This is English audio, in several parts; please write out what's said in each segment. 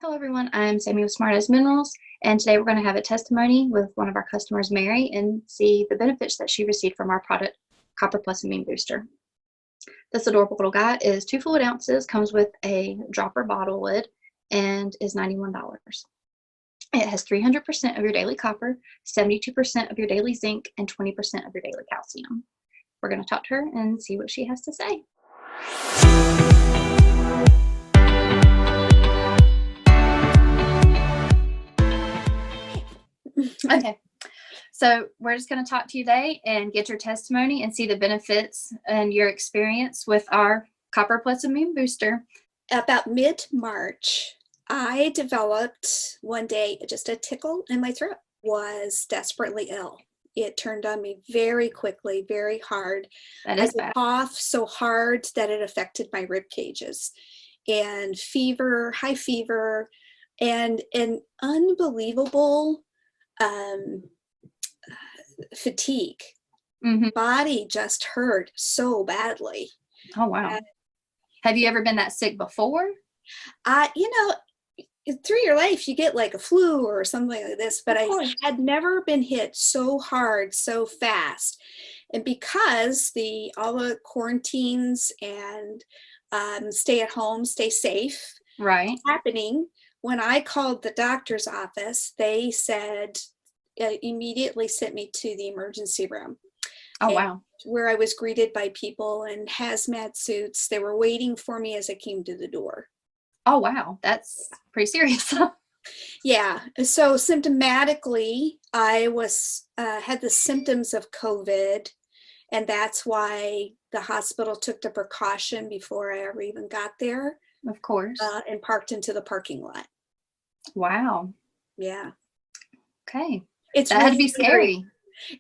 Hello everyone, I'm Samie with Smart as Minerals, and today we're going to have a testimony with one of our customers, Mary, and see the benefits that she received from our product, Copper Plus Immune Booster. This adorable little guy is 2 fluid ounces, comes with a dropper bottle lid, and is $91. It has 300% of your daily copper, 72% of your daily zinc, and 20% of your daily calcium. We're going to talk to her and see what she has to say. Okay, so we're just going to talk to you today and get your testimony and see the benefits and your experience with our Copper Plus Immune Booster. About mid-March, I developed one day just a tickle in my throat. Was desperately ill. It turned on me very quickly, very hard. That is I bad. coughed so hard that it affected my rib cages, and fever, high fever, and an unbelievable fatigue. Body just hurt so badly. Oh, wow. Have you ever been that sick before? Through your life, you get like a flu or something like this, but I had never been hit so hard, so fast. And because all the quarantines and stay at home, stay safe, right, happening, when I called the doctor's office, they said, immediately sent me to the emergency room. Oh, wow. Where I was greeted by people in hazmat suits. They were waiting for me as I came to the door. Oh, wow. That's pretty serious. Yeah. So symptomatically, I had the symptoms of COVID, and that's why the hospital took the precaution before I ever even got there. Of course. And parked into the parking lot. Wow. Yeah. Okay. That had to be scary.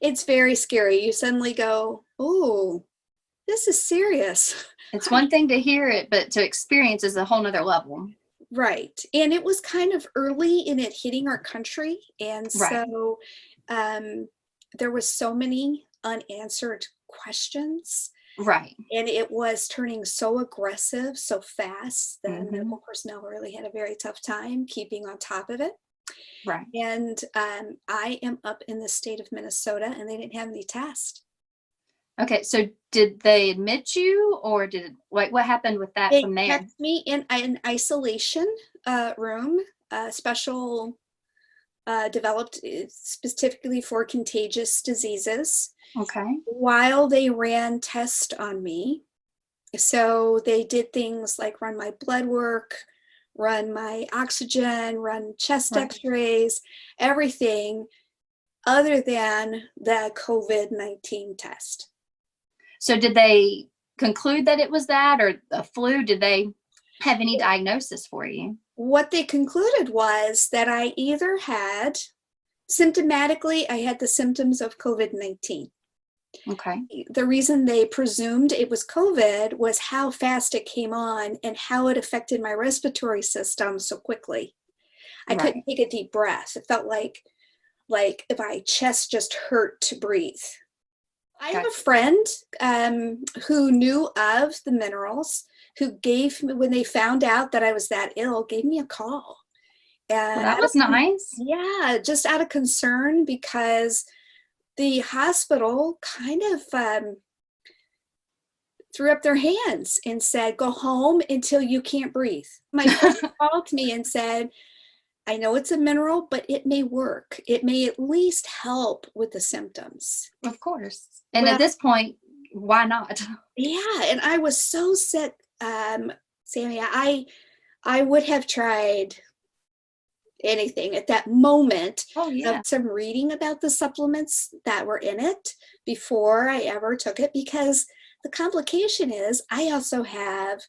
It's very scary. You suddenly go, oh, this is serious. It's one thing to hear it, but to experience is a whole nother level. Right. And it was kind of early in it hitting our country. And so there was so many unanswered questions. Right. And it was turning so aggressive so fast that medical personnel really had a very tough time keeping on top of it. Right. And I am up in the state of Minnesota, and they didn't have any tests. Okay, so did they admit you, or what happened with that from there? They kept me in an isolation room, special developed specifically for contagious diseases. Okay. While they ran tests on me. So they did things like run my blood work, run my oxygen, run chest x-rays, everything other than the COVID-19 test. So did they conclude that it was that, or a flu? Did they have any diagnosis for you? What they concluded was that I either had, symptomatically, I had the symptoms of COVID-19. Okay. The reason they presumed it was COVID was how fast it came on and how it affected my respiratory system so quickly. I couldn't take a deep breath. It felt like my chest just hurt to breathe. I have a friend who knew of the minerals, who gave me, when they found out that I was that ill, gave me a call. And that was nice. Yeah, just out of concern, because the hospital kind of threw up their hands and said, go home until you can't breathe. My friend called me and said, I know it's a mineral, but it may work. It may at least help with the symptoms. Of course. And at this point, why not? Yeah, and I was so sick, Samie. I would have tried anything at that moment. Oh, yeah. Some reading about the supplements that were in it before I ever took it, because the complication is I also have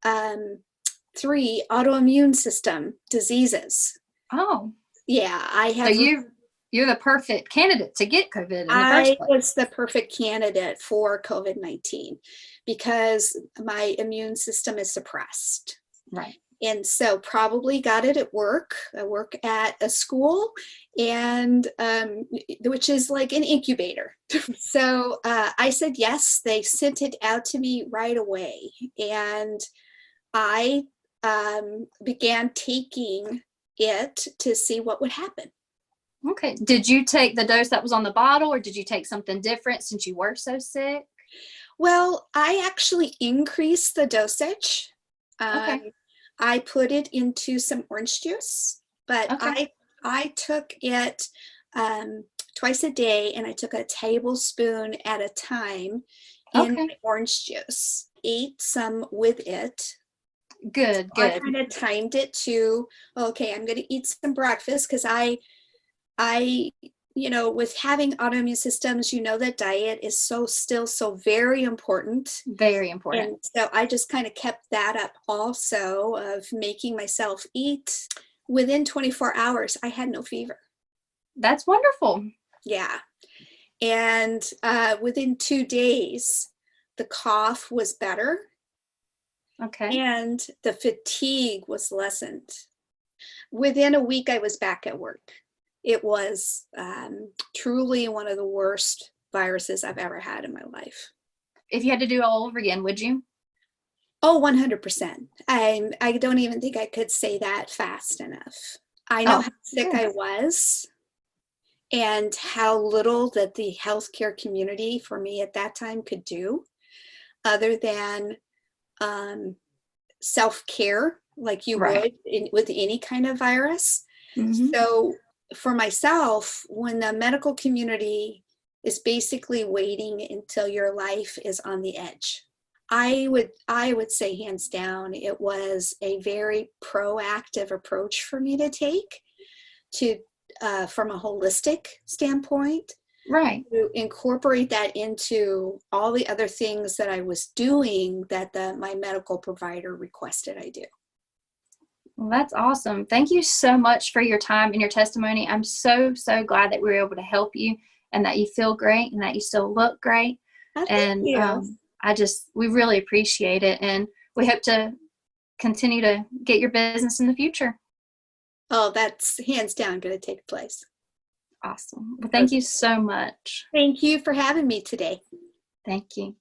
3 autoimmune system diseases. Oh. Yeah, I have. So you're the perfect candidate to get COVID in the first place. I was the perfect candidate for COVID-19 because my immune system is suppressed. Right. And so probably got it at work. I work at a school, and which is like an incubator. So I said yes. They sent it out to me right away, and I began taking it to see what would happen. Okay. Did you take the dose that was on the bottle, or did you take something different since you were so sick? Well, I actually increased the dosage. Okay. I put it into some orange juice, but Okay. I took it twice a day, and I took a tablespoon at a time in Okay. my orange juice. Ate some with it. Good, I good. kind of timed it to, okay, I'm going to eat some breakfast because with having autoimmune systems, that diet is still so very important. Very important. And so I just kind of kept that up also, of making myself eat. Within 24 hours, I had no fever. That's wonderful. Yeah. And within 2 days, the cough was better. Okay. And the fatigue was lessened. Within a week, I was back at work. It was truly one of the worst viruses I've ever had in my life. If you had to do it all over again, would you? Oh, 100%. I don't even think I could say that fast enough. I know how sick I was, and how little that the healthcare community for me at that time could do, other than self-care, like you would with any kind of virus. Mm-hmm. So for myself, when the medical community is basically waiting until your life is on the edge, I would say hands down, it was a very proactive approach for me to take to from a holistic standpoint. Right. To incorporate that into all the other things that I was doing that my medical provider requested I do. Well, that's awesome. Thank you so much for your time and your testimony. I'm so, so glad that we were able to help you, and that you feel great, and that you still look great. Thank you. We really appreciate it. And we hope to continue to get your business in the future. Oh, that's hands down going to take place. Awesome. Well, thank you so much. Thank you for having me today. Thank you.